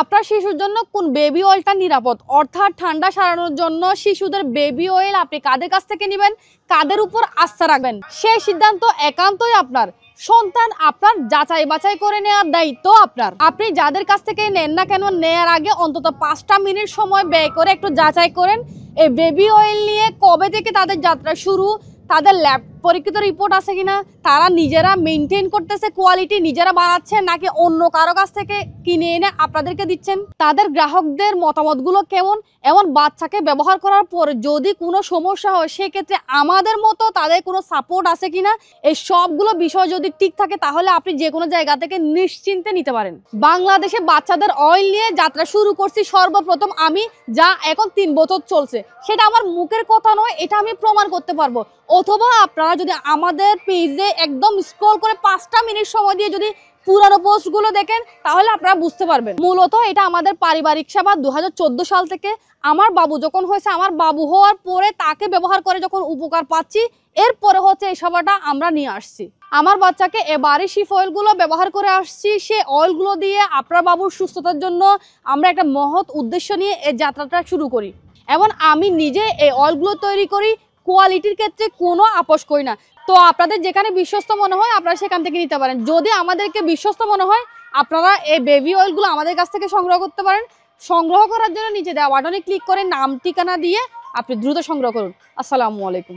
আপনার শিশুর জন্য কোন বেবি অয়েলটা নিরাপদ, অর্থাৎ ঠান্ডা সারানোর জন্য শিশুদের বেবি অয়েল আপনি কাদের কাছ থেকে নেবেন, কাদের উপর আস্থা রাখবেন, সেই সিদ্ধান্ত একান্তই আপনার। সন্তান আপনার যাচাই বাছাই করে নেওয়ার দায়িত্ব আপনার। আপনি যাদের কাছ থেকে নেন না কেন, নেয়ার আগে অন্তত 5টা মিনিট সময় ব্যয় করে একটু যাচাই করেন এই বেবি অয়েল নিয়ে কবে থেকে তাদের যাত্রা শুরু, তাদের ল্যাব পরীক্ষিত রিপোর্ট আছে কিনা, তারা নিজেরা মেনটেন করতেছে কোয়ালিটি, নিজেরা বানাচ্ছে নাকি অন্য কারো কাছ থেকে কিনে এনে আপনাদেরকে দিচ্ছেন, তাদের গ্রাহকদের মতামতগুলো কেমন, এমন বাচ্চাকে ব্যবহার করার পর যদি কোনো সমস্যা হয় সেক্ষেত্রে আমাদের মতো তাদের কোনো সাপোর্ট আছে কিনা, এই সবগুলো বিষয় যদি ঠিক থাকে তাহলে আপনি যে কোনো জায়গা থেকে নিশ্চিন্তে নিতে পারেন। বাংলাদেশে বাচ্চাদের অয়েল নিয়ে যাত্রা শুরু করছি সর্বপ্রথম আমি, যা এখন 3 বছর চলছে। সেটা আমার মুখের কথা নয়, এটা আমি প্রমাণ করতে পারবো। অথবা আপনারা যদি আমাদের পেজে একদম স্ক্রল করে 5টা মিনিট সময় দিয়ে যদি পুরানো পোস্টগুলো দেখেন তাহলে আপনারা বুঝতে পারবেন। মূলত এটা আমাদের পারিবারিক সেবা। 2014 সাল থেকে আমার বাবু যখন হয়েছে, আমার বাবু হওয়ার পরে তাকে ব্যবহার করে যখন উপকার পাচ্ছি, এরপরে হচ্ছে এই সেবাটা আমরা নিয়ে আসছি। আমার বাচ্চাকে এবারে শিফ অয়েলগুলো ব্যবহার করে আসছি। সে অয়েলগুলো দিয়ে আপনার বাবুর সুস্থতার জন্য আমরা একটা মহৎ উদ্দেশ্য নিয়ে এই যাত্রাটা শুরু করি এবং আমি নিজে এই অয়েলগুলো তৈরি করি, কোয়ালিটির ক্ষেত্রে কোনো আপোষ করি না। তো আপনাদের যেখানে বিশ্বস্ত মনে হয় আপনারা সেখান থেকে নিতে পারেন। যদি আমাদেরকে বিশ্বস্ত মনে হয় আপনারা এই বেবি অয়েলগুলো আমাদের কাছ থেকে সংগ্রহ করতে পারেন। সংগ্রহ করার জন্য নিচে দেওয়া বাটনে ক্লিক করে নাম ঠিকানা দিয়ে আপনি দ্রুত সংগ্রহ করুন। আসসালামু আলাইকুম।